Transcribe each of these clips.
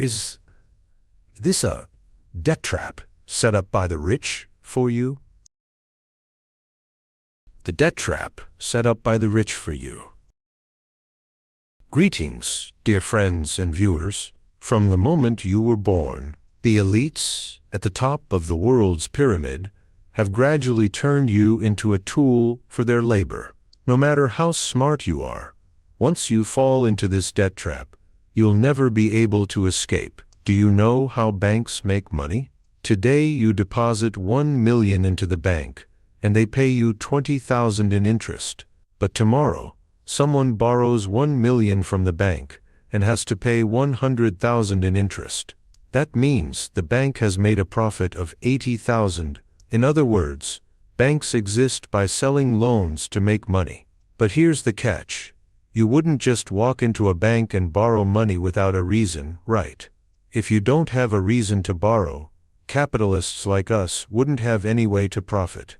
Is this a debt trap set up by the rich for you? The debt trap set up by the rich for you. Greetings, dear friends and viewers. From the moment you were born, the elites at the top of the world's pyramid have gradually turned you into a tool for their labor. No matter how smart you are, once you fall into this debt trap, you'll never be able to escape. Do you know how banks make money? Today you deposit $1 million into the bank, and they pay you $20,000 in interest. But tomorrow, someone borrows $1 million from the bank and has to pay $100,000 in interest. That means the bank has made a profit of $80,000. In other words, banks exist by selling loans to make money. But here's the catch. You wouldn't just walk into a bank and borrow money without a reason, right? If you don't have a reason to borrow, capitalists like us wouldn't have any way to profit.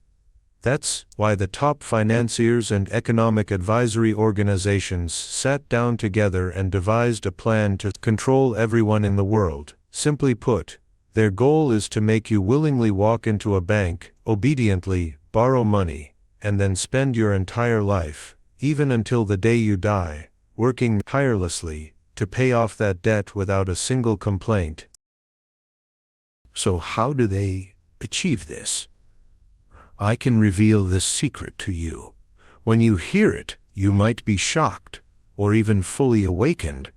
That's why the top financiers and economic advisory organizations sat down together and devised a plan to control everyone in the world. Simply put, their goal is to make you willingly walk into a bank, obediently borrow money, and then spend your entire life, even until the day you die, working tirelessly to pay off that debt without a single complaint. So how do they achieve this? I can reveal this secret to you. When you hear it, you might be shocked, or even fully awakened,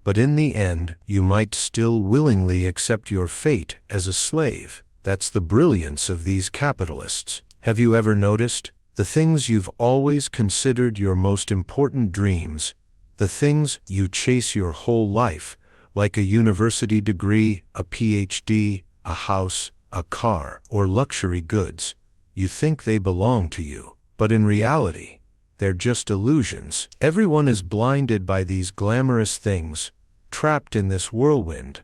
but in the end, you might still willingly accept your fate as a slave. That's the brilliance of these capitalists. Have you ever noticed? The things you've always considered your most important dreams, the things you chase your whole life, like a university degree, a PhD, a house, a car, or luxury goods, you think they belong to you, but in reality, they're just illusions. Everyone is blinded by these glamorous things, trapped in this whirlwind.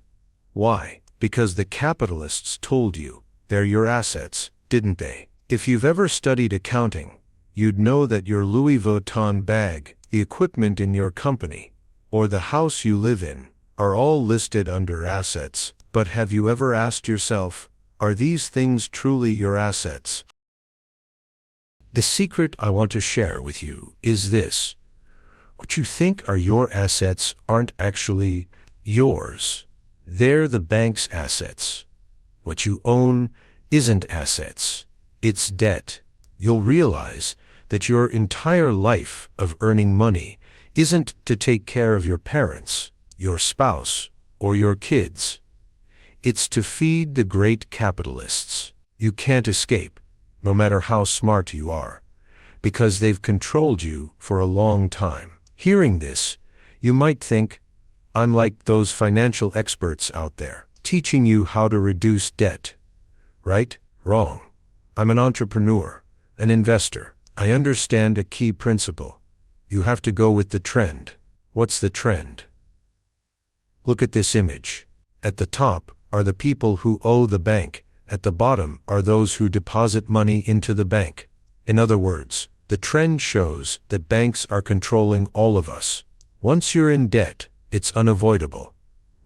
Why? Because the capitalists told you they're your assets, didn't they? If you've ever studied accounting, you'd know that your Louis Vuitton bag, the equipment in your company, or the house you live in, are all listed under assets. But have you ever asked yourself, are these things truly your assets? The secret I want to share with you is this. What you think are your assets aren't actually yours. They're the bank's assets. What you own isn't assets. It's debt. You'll realize that your entire life of earning money isn't to take care of your parents, your spouse, or your kids. It's to feed the great capitalists. You can't escape, no matter how smart you are, because they've controlled you for a long time. Hearing this, you might think, I'm like those financial experts out there, teaching you how to reduce debt. Right? Wrong. I'm an entrepreneur, an investor. I understand a key principle. You have to go with the trend. What's the trend? Look at this image. At the top are the people who owe the bank. At the bottom are those who deposit money into the bank. In other words, the trend shows that banks are controlling all of us. Once you're in debt, it's unavoidable.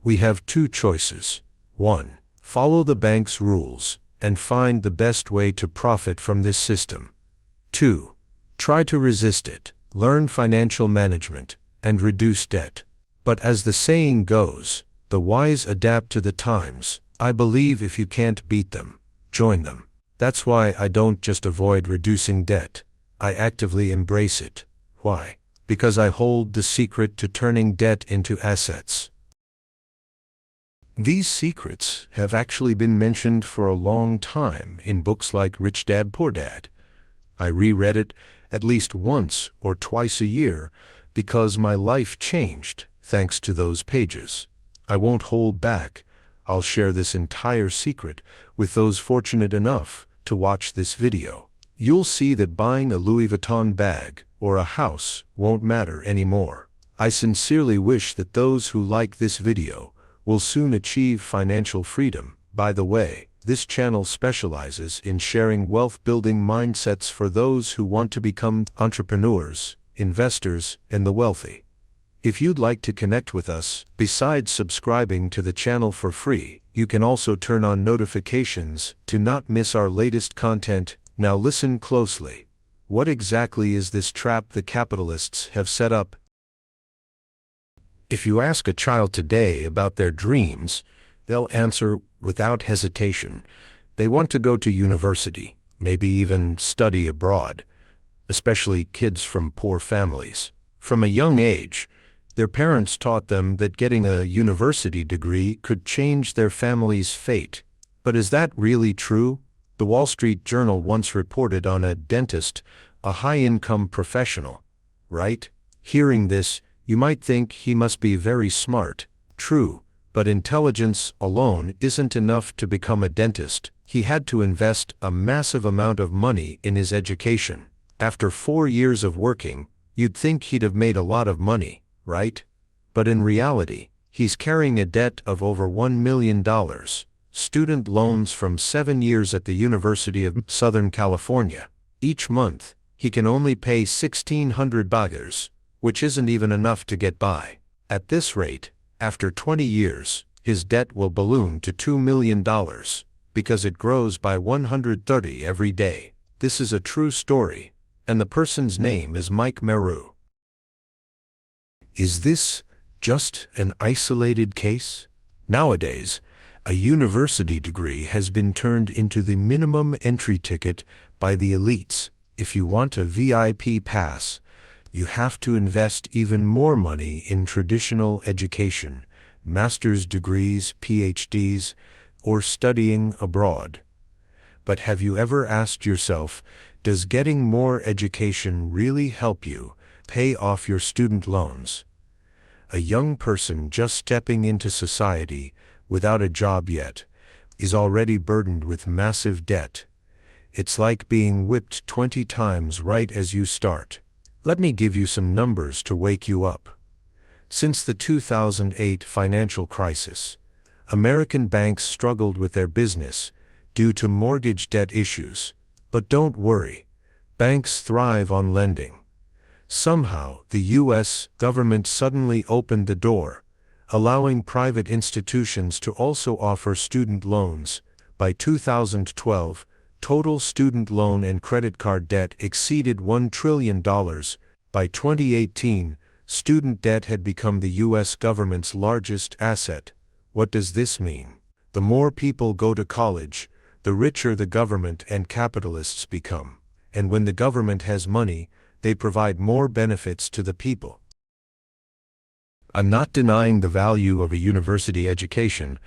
We have two choices. 1. Follow the bank's rules and find the best way to profit from this system. 2. Try to resist it, learn financial management, and reduce debt. But as the saying goes, the wise adapt to the times. I believe if you can't beat them, join them. That's why I don't just avoid reducing debt. I actively embrace it. Why? Because I hold the secret to turning debt into assets. These secrets have actually been mentioned for a long time in books like Rich Dad Poor Dad. I reread it at least once or twice a year because my life changed thanks to those pages. I won't hold back. I'll share this entire secret with those fortunate enough to watch this video. You'll see that buying a Louis Vuitton bag or a house won't matter anymore. I sincerely wish that those who like this video will soon achieve financial freedom. By the way, this channel specializes in sharing wealth-building mindsets for those who want to become entrepreneurs, investors, and the wealthy. If you'd like to connect with us, besides subscribing to the channel for free, you can also turn on notifications to not miss our latest content. Now listen closely. What exactly is this trap the capitalists have set up? If you ask a child today about their dreams, they'll answer without hesitation. They want to go to university, maybe even study abroad, especially kids from poor families. From a young age, their parents taught them that getting a university degree could change their family's fate. But is that really true? The Wall Street Journal once reported on a dentist, a high-income professional. Right? Hearing this, you might think he must be very smart. True, but intelligence alone isn't enough to become a dentist. He had to invest a massive amount of money in his education. After 4 years of working, you'd think he'd have made a lot of money, right? But in reality, he's carrying a debt of over $1 million. Student loans from 7 years at the University of Southern California. Each month, he can only pay $1,600, which isn't even enough to get by. At this rate, after 20 years, his debt will balloon to $2 million, because it grows by 130 every day. This is a true story, and the person's name is Mike Meru. Is this just an isolated case? Nowadays, a university degree has been turned into the minimum entry ticket by the elites. If you want a VIP pass, you have to invest even more money in traditional education, master's degrees, PhDs, or studying abroad. But have you ever asked yourself, does getting more education really help you pay off your student loans? A young person just stepping into society without a job yet is already burdened with massive debt. It's like being whipped 20 times right as you start. Let me give you some numbers to wake you up. Since the 2008 financial crisis, American banks struggled with their business due to mortgage debt issues. But don't worry, banks thrive on lending. Somehow, the U.S. government suddenly opened the door, allowing private institutions to also offer student loans. By 2012, total student loan and credit card debt exceeded $1 trillion. By 2018, student debt had become the U.S. government's largest asset. What does this mean? The more people go to college, the richer the government and capitalists become. And when the government has money, they provide more benefits to the people. I'm not denying the value of a university education,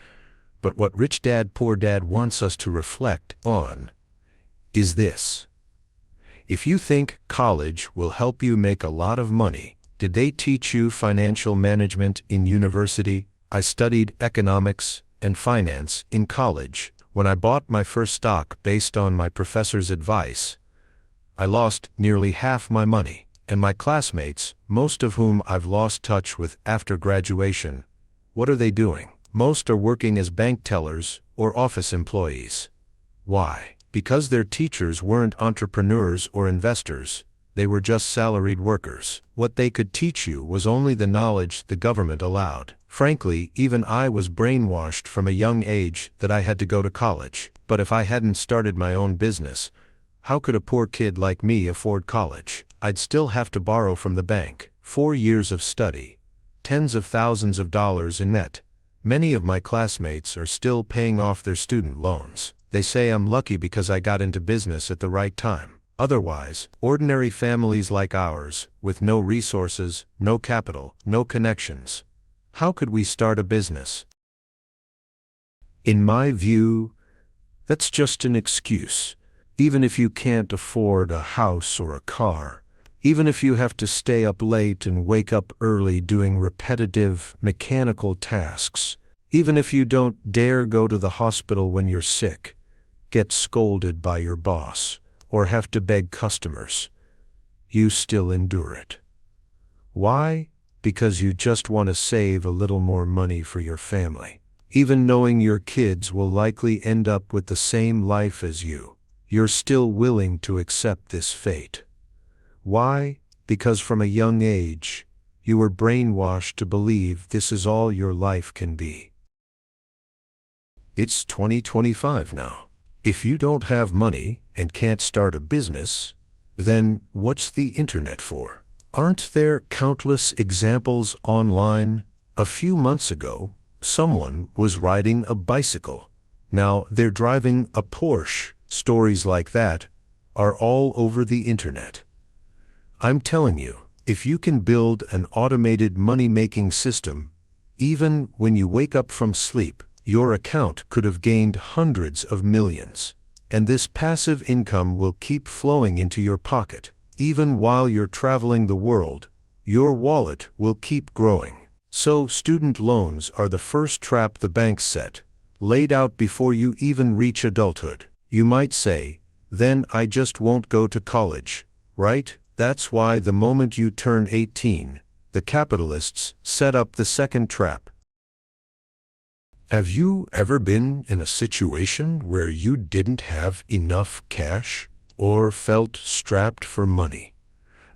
but what Rich Dad Poor Dad wants us to reflect on is this. If you think college will help you make a lot of money, did they teach you financial management in university? I studied economics and finance in college. When I bought my first stock based on my professor's advice, I lost nearly half my money, and my classmates, most of whom I've lost touch with after graduation, what are they doing? Most are working as bank tellers or office employees. Why? Because their teachers weren't entrepreneurs or investors, they were just salaried workers. What they could teach you was only the knowledge the government allowed. Frankly, even I was brainwashed from a young age that I had to go to college. But if I hadn't started my own business, how could a poor kid like me afford college? I'd still have to borrow from the bank. 4 years of study, tens of thousands of dollars in net. Many of my classmates are still paying off their student loans. They say I'm lucky because I got into business at the right time. Otherwise, ordinary families like ours, with no resources, no capital, no connections, how could we start a business? In my view, that's just an excuse. Even if you can't afford a house or a car, even if you have to stay up late and wake up early doing repetitive, mechanical tasks, even if you don't dare go to the hospital when you're sick, get scolded by your boss, or have to beg customers, you still endure it. Why? Because you just want to save a little more money for your family. Even knowing your kids will likely end up with the same life as you, you're still willing to accept this fate. Why? Because from a young age, You were brainwashed to believe this is all your life can be. It's 2025 now. If you don't have money and can't start a business, then what's the internet for? Aren't there countless examples online? A few months ago, someone was riding a bicycle. Now they're driving a Porsche. Stories like that are all over the internet. I'm telling you, if you can build an automated money-making system, even when you wake up from sleep, your account could have gained hundreds of millions. And this passive income will keep flowing into your pocket. Even while you're traveling the world, your wallet will keep growing. So student loans are the first trap the banks set, laid out before you even reach adulthood. You might say, then I just won't go to college, right? That's why the moment you turn 18, the capitalists set up the second trap. Have you ever been in a situation where you didn't have enough cash or felt strapped for money?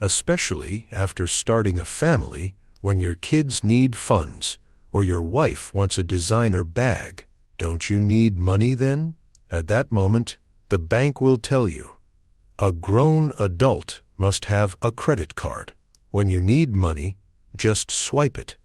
Especially after starting a family, when your kids need funds or your wife wants a designer bag. Don't you need money then? At that moment, the bank will tell you, a grown adult must have a credit card. When you need money, just swipe it.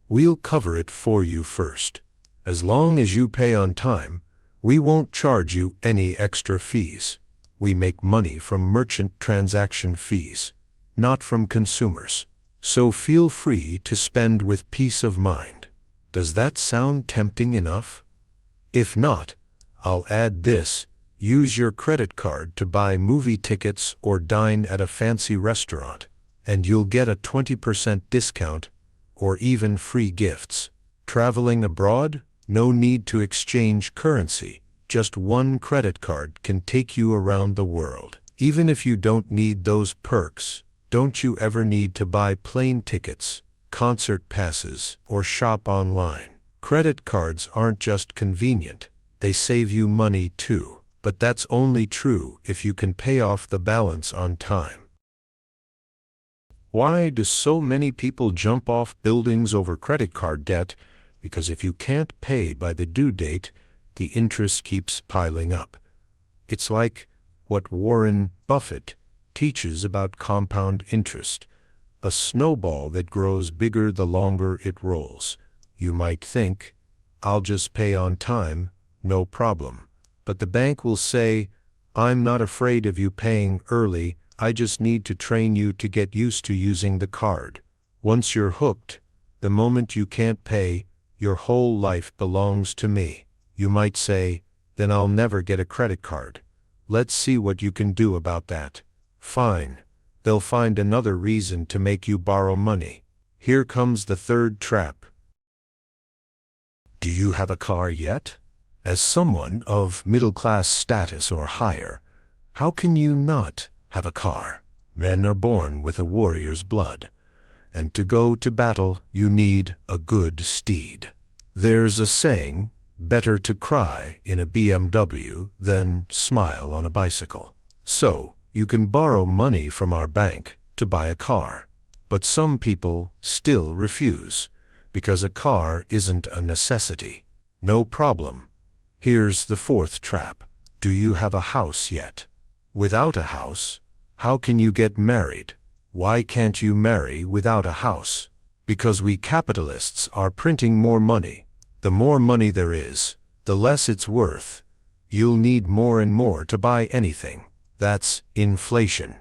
We'll cover it for you first. As long as you pay on time, we won't charge you any extra fees. We make money from merchant transaction fees, not from consumers. So feel free to spend with peace of mind. Does that sound tempting enough? If not, I'll add this. Use your credit card to buy movie tickets or dine at a fancy restaurant, and you'll get a 20% discount or even free gifts. Traveling abroad? No need to exchange currency. Just one credit card can take you around the world. Even if you don't need those perks, don't you ever need to buy plane tickets, concert passes, or shop online. Credit cards aren't just convenient, they save you money too. But that's only true if you can pay off the balance on time. Why do so many people jump off buildings over credit card debt? Because if you can't pay by the due date, the interest keeps piling up. It's like what Warren Buffett teaches about compound interest, a snowball that grows bigger the longer it rolls. You might think, I'll just pay on time, no problem. But the bank will say, I'm not afraid of you paying early, I just need to train you to get used to using the card. Once you're hooked, the moment you can't pay, your whole life belongs to me. You might say, then I'll never get a credit card. Let's see what you can do about that. Fine. They'll find another reason to make you borrow money. Here comes the third trap. Do you have a car yet? As someone of middle-class status or higher, how can you not have a car? Men are born with a warrior's blood, and to go to battle you need a good steed. There's a saying, better to cry in a BMW than smile on a bicycle. So, you can borrow money from our bank to buy a car, but some people still refuse, because a car isn't a necessity. No problem. Here's the fourth trap. Do you have a house yet? Without a house, how can you get married? Why can't you marry without a house? Because we capitalists are printing more money. The more money there is, the less it's worth. You'll need more and more to buy anything. That's inflation.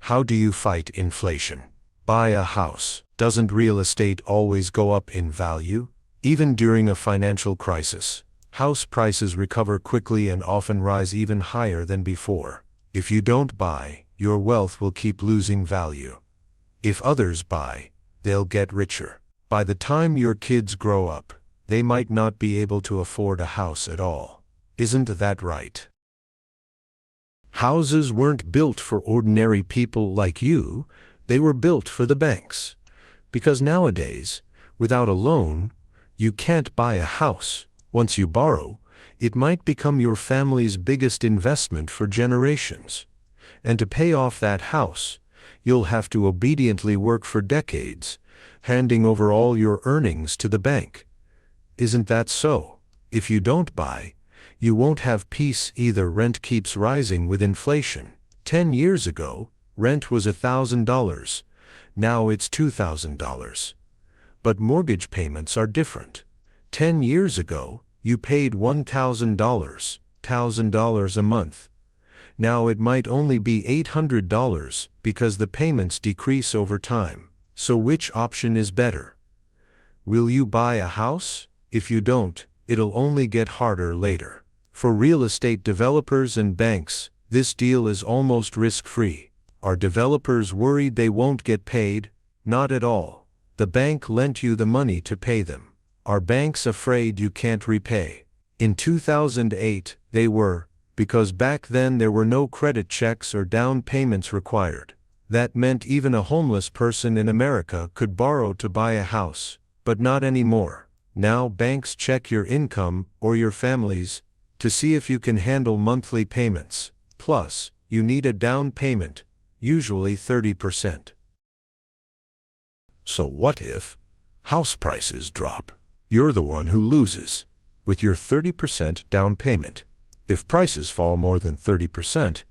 How do you fight inflation? Buy a house. Doesn't real estate always go up in value? Even during a financial crisis, house prices recover quickly and often rise even higher than before. If you don't buy, your wealth will keep losing value. If others buy, they'll get richer. By the time your kids grow up, they might not be able to afford a house at all. Isn't that right? Houses weren't built for ordinary people like you, they were built for the banks. Because nowadays, without a loan, you can't buy a house. Once you borrow, it might become your family's biggest investment for generations. And to pay off that house, you'll have to obediently work for decades, handing over all your earnings to the bank. Isn't that so? If you don't buy, you won't have peace either. Rent keeps rising with inflation. 10 years ago, rent was $1,000. Now it's $2,000. But mortgage payments are different. 10 years ago, you paid $1,000 a month. Now it might only be $800 because the payments decrease over time. So which option is better? Will you buy a house? If you don't, it'll only get harder later. For real estate developers and banks, this deal is almost risk-free. Are developers worried they won't get paid? Not at all. The bank lent you the money to pay them. Are banks afraid you can't repay? In 2008, they were, because back then there were no credit checks or down payments required. That meant even a homeless person in America could borrow to buy a house, but not anymore. Now banks check your income, or your family's, to see if you can handle monthly payments. Plus, you need a down payment, usually 30%. So what if house prices drop? You're the one who loses, with your 30% down payment. If prices fall more than 30%,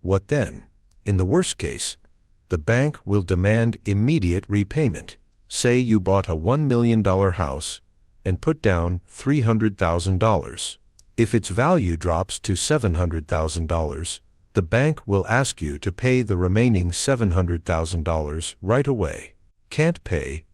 what then? In the worst case, the bank will demand immediate repayment. Say you bought a $1 million house and put down $300,000. If its value drops to $700,000, the bank will ask you to pay the remaining $700,000 right away. Can't pay?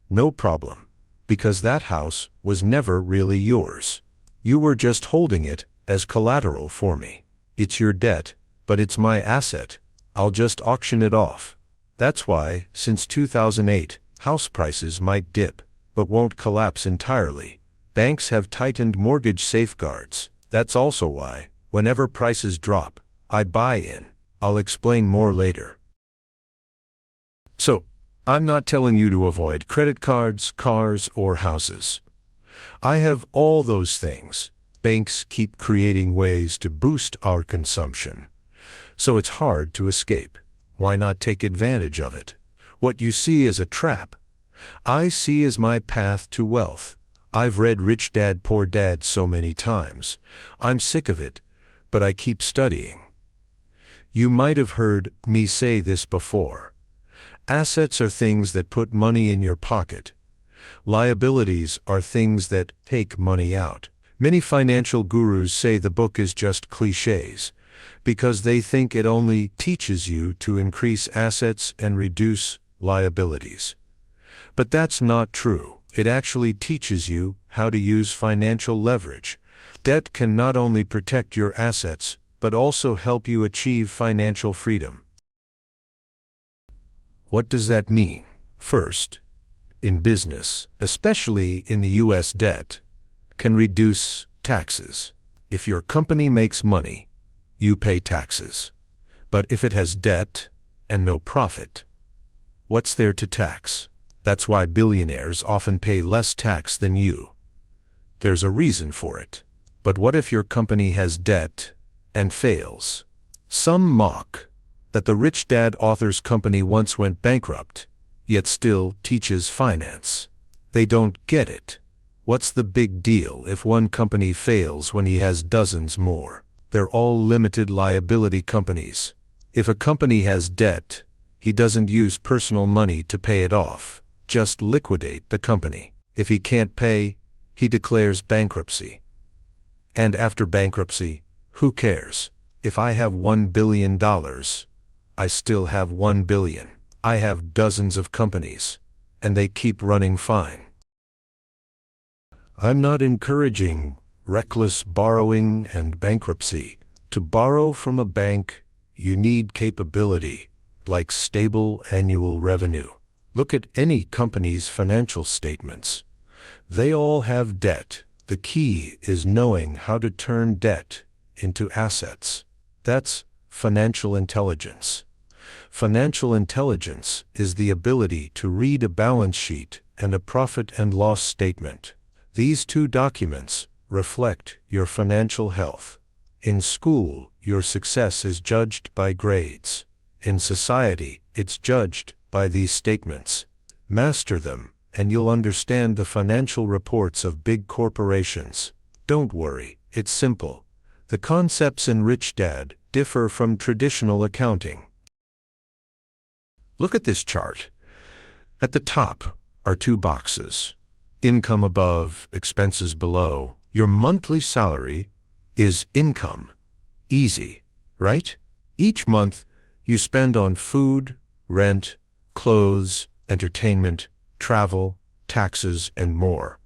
No problem, because that house was never really yours. You were just holding it as collateral for me. It's your debt, but it's my asset. I'll just auction it off. That's why, since 2008, house prices might dip, but won't collapse entirely. Banks have tightened mortgage safeguards. That's also why, whenever prices drop, I buy in. I'll explain more later. So, I'm not telling you to avoid credit cards, cars, or houses. I have all those things. Banks keep creating ways to boost our consumption, so it's hard to escape. Why not take advantage of it? What you see is a trap, I see as my path to wealth. I've read Rich Dad Poor Dad so many times. I'm sick of it, but I keep studying. You might have heard me say this before. Assets are things that put money in your pocket. Liabilities are things that take money out. Many financial gurus say the book is just cliches, because they think it only teaches you to increase assets and reduce liabilities. But that's not true. It actually teaches you how to use financial leverage. Debt can not only protect your assets, but also help you achieve financial freedom. What does that mean? First, in business, especially in the U.S., debt can reduce taxes. If your company makes money, you pay taxes. But if it has debt and no profit, what's there to tax? That's why billionaires often pay less tax than you. There's a reason for it. But what if your company has debt and fails? Some mock that the Rich Dad author's company once went bankrupt, yet still teaches finance. They don't get it. What's the big deal if one company fails when he has dozens more? They're all limited liability companies. If a company has debt, he doesn't use personal money to pay it off. Just liquidate the company. If he can't pay, he declares bankruptcy. And after bankruptcy, who cares? If I have $1 billion, I still have $1 billion. I have dozens of companies, and they keep running fine. I'm not encouraging reckless borrowing and bankruptcy. To borrow from a bank, you need capability, like stable annual revenue. Look at any company's financial statements. They all have debt. The key is knowing how to turn debt into assets. That's financial intelligence. Financial intelligence is the ability to read a balance sheet and a profit and loss statement. These two documents reflect your financial health. In school, your success is judged by grades. In society, it's judged by these statements. Master them, and you'll understand the financial reports of big corporations. Don't worry, it's simple. The concepts in Rich Dad differ from traditional accounting. Look at this chart. At the top are two boxes. Income above, expenses below. Your monthly salary is income. Easy, right? Each month, you spend on food, rent, clothes, entertainment, travel, taxes, and more.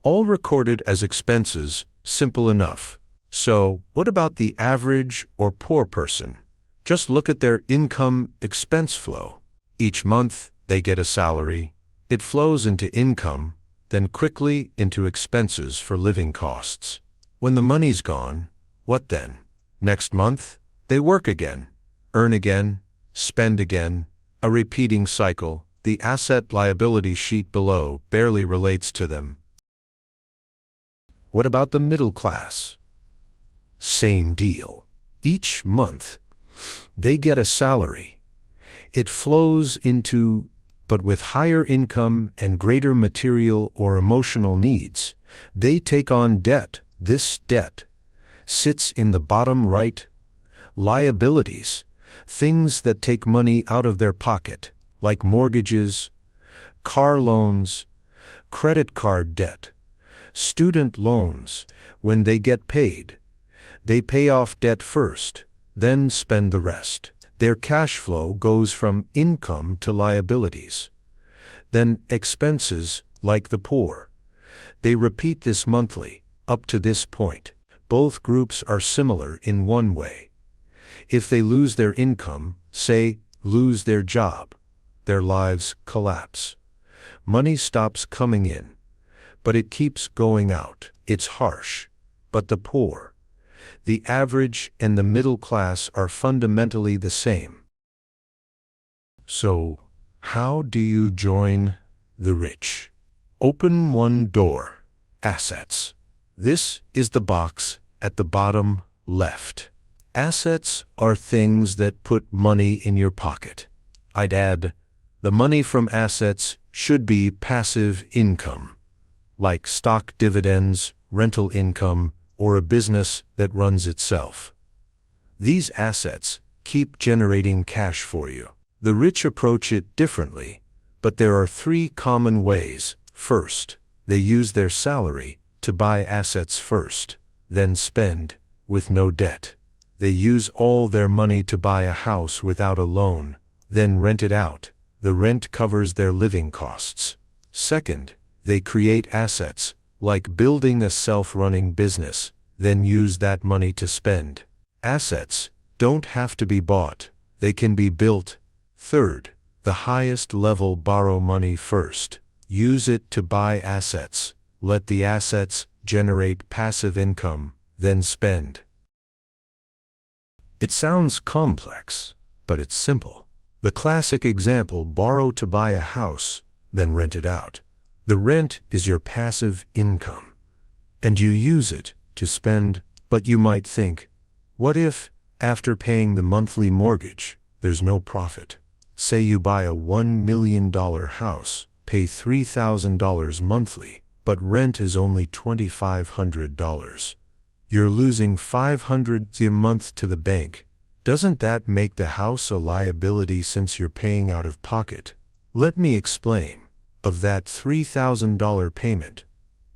All recorded as expenses, simple enough. So, what about the average or poor person? Just look at their income-expense flow. Each month, they get a salary. It flows into income, then quickly into expenses for living costs. When the money's gone, what then? Next month, they work again, earn again, spend again, a repeating cycle. The asset-liability sheet below barely relates to them. What about the middle class? Same deal. Each month, they get a salary. It flows into, but with higher income and greater material or emotional needs, they take on debt. This debt sits in the bottom right. Liabilities, things that take money out of their pocket, like mortgages, car loans, credit card debt, student loans. When they get paid, they pay off debt first, then spend the rest. Their cash flow goes from income to liabilities. Then expenses, like the poor. They repeat this monthly, up to this point. Both groups are similar in one way. If they lose their income, say, lose their job, their lives collapse. Money stops coming in, but it keeps going out. It's harsh. But the poor, the average and the middle class are fundamentally the same. So, how do you join the rich? Open one door. Assets. This is the box at the bottom left. Assets are things that put money in your pocket. I'd add, the money from assets should be passive income, like stock dividends, rental income, or a business that runs itself. These assets keep generating cash for you. The rich approach it differently, but there are three common ways. First, they use their salary to buy assets first, then spend, with no debt. They use all their money to buy a house without a loan, then rent it out. The rent covers their living costs. Second, they create assets, like building a self-running business, then use that money to spend. Assets don't have to be bought, they can be built. Third, the highest level borrow money first. Use it to buy assets. Let the assets generate passive income, then spend. It sounds complex, but it's simple. The classic example: borrow to buy a house, then rent it out. The rent is your passive income, and you use it to spend. But you might think, what if, after paying the monthly mortgage, there's no profit? Say you buy a $1 million house, pay $3,000 monthly, but rent is only $2,500. You're losing $500 a month to the bank. Doesn't that make the house a liability since you're paying out of pocket? Let me explain. Of that $3,000 payment,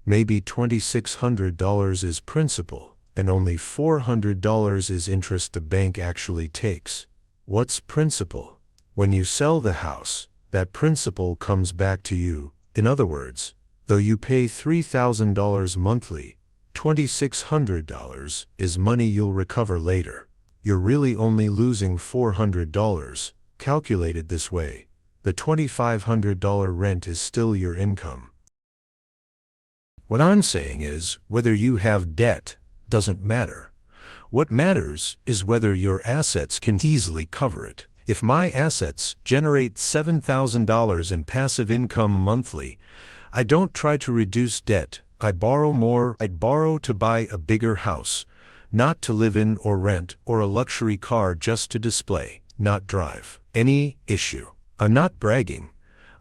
maybe $2,600 is principal, and only $400 is interest the bank actually takes. What's principal? When you sell the house, that principal comes back to you. In other words, though you pay $3,000 monthly, $2,600 is money you'll recover later. You're really only losing $400. Calculated this way, the $2,500 rent is still your income. What I'm saying is, whether you have debt doesn't matter. What matters is whether your assets can easily cover it. If my assets generate $7,000 in passive income monthly, I don't try to reduce debt. I borrow more. I'd borrow to buy a bigger house, not to live in or rent, or a luxury car just to display, not drive. Any issue. I'm not bragging.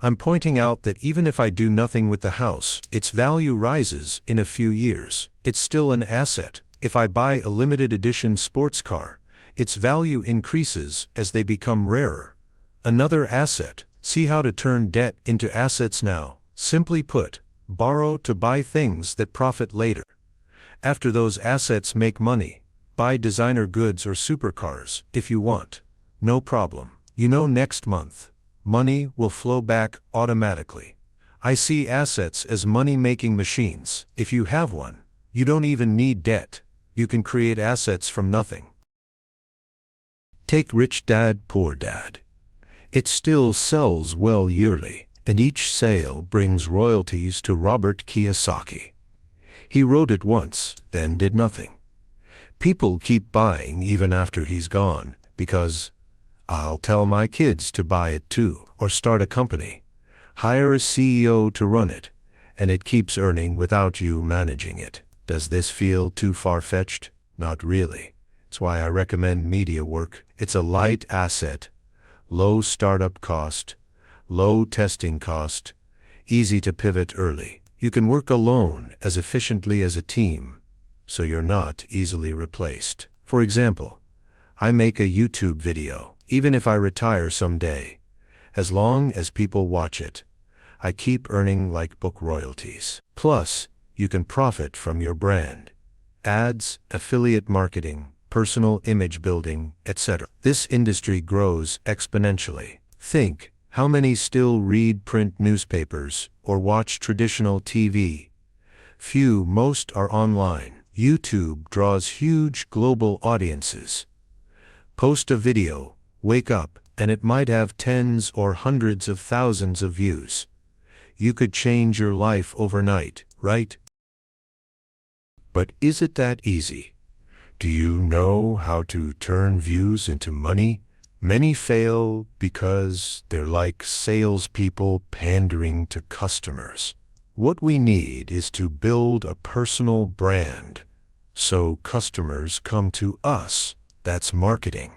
I'm pointing out that even if I do nothing with the house, its value rises in a few years. It's still an asset. If I buy a limited edition sports car, its value increases as they become rarer. Another asset. See how to turn debt into assets now. Simply put, borrow to buy things that profit later. After those assets make money, buy designer goods or supercars if you want. No problem. You know, next month, money will flow back automatically. I see assets as money-making machines. If you have one, you don't even need debt. You can create assets from nothing. Take Rich Dad, Poor Dad. It still sells well yearly, and each sale brings royalties to Robert Kiyosaki. He wrote it once, then did nothing. People keep buying even after he's gone, because I'll tell my kids to buy it too, or start a company. Hire a CEO to run it, and it keeps earning without you managing it. Does this feel too far-fetched? Not really. It's why I recommend media work. It's a light asset, low startup cost, low testing cost, easy to pivot early. You can work alone as efficiently as a team, so you're not easily replaced. For example, I make a YouTube video. Even if I retire someday, as long as people watch it, I keep earning like book royalties. Plus, you can profit from your brand. Ads, affiliate marketing, personal image building, etc. This industry grows exponentially. Think, how many still read print newspapers or watch traditional TV? Few. Most are online. YouTube draws huge global audiences. Post a video, wake up, and it might have tens or hundreds of thousands of views. You could change your life overnight, right? But is it that easy? Do you know how to turn views into money? Many fail because they're like salespeople pandering to customers. What we need is to build a personal brand, so customers come to us. That's marketing.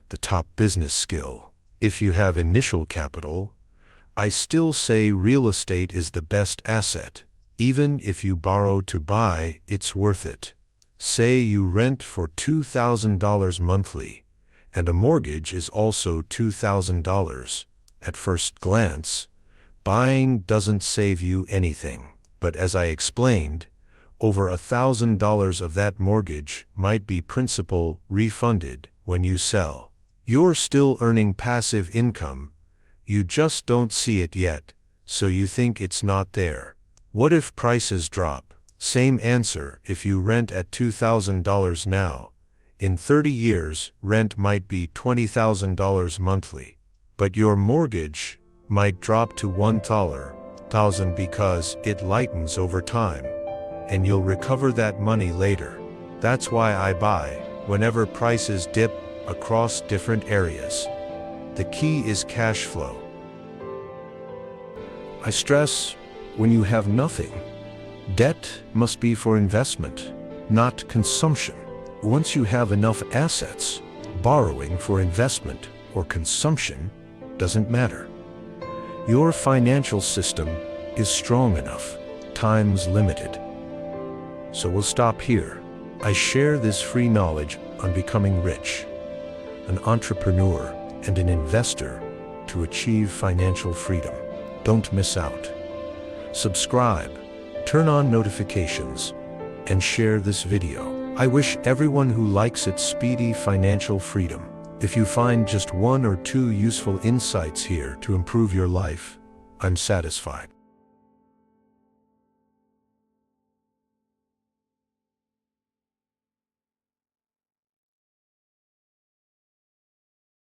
The top business skill. If you have initial capital, I still say real estate is the best asset. Even if you borrow to buy, it's worth it. Say you rent for $2,000 monthly, and a mortgage is also $2,000. At first glance, buying doesn't save you anything. But as I explained, over $1,000 of that mortgage might be principal refunded when you sell. You're still earning passive income. You just don't see it yet, so you think it's not there. What if prices drop? Same answer. If you rent at $2,000 now, in 30 years, rent might be $20,000 monthly. But your mortgage might drop to $1,000 because it lightens over time, and you'll recover that money later. That's why I buy whenever prices dip across different areas. The key is cash flow. I stress, when you have nothing, debt must be for investment, not consumption. Once you have enough assets, borrowing for investment or consumption doesn't matter. Your financial system is strong enough. Time's limited. So we'll stop here. I share this free knowledge on becoming rich, an entrepreneur, and an investor to achieve financial freedom. Don't miss out. Subscribe, turn on notifications, and share this video. I wish everyone who likes it speedy financial freedom. If you find just 1 or 2 useful insights here to improve your life, I'm satisfied.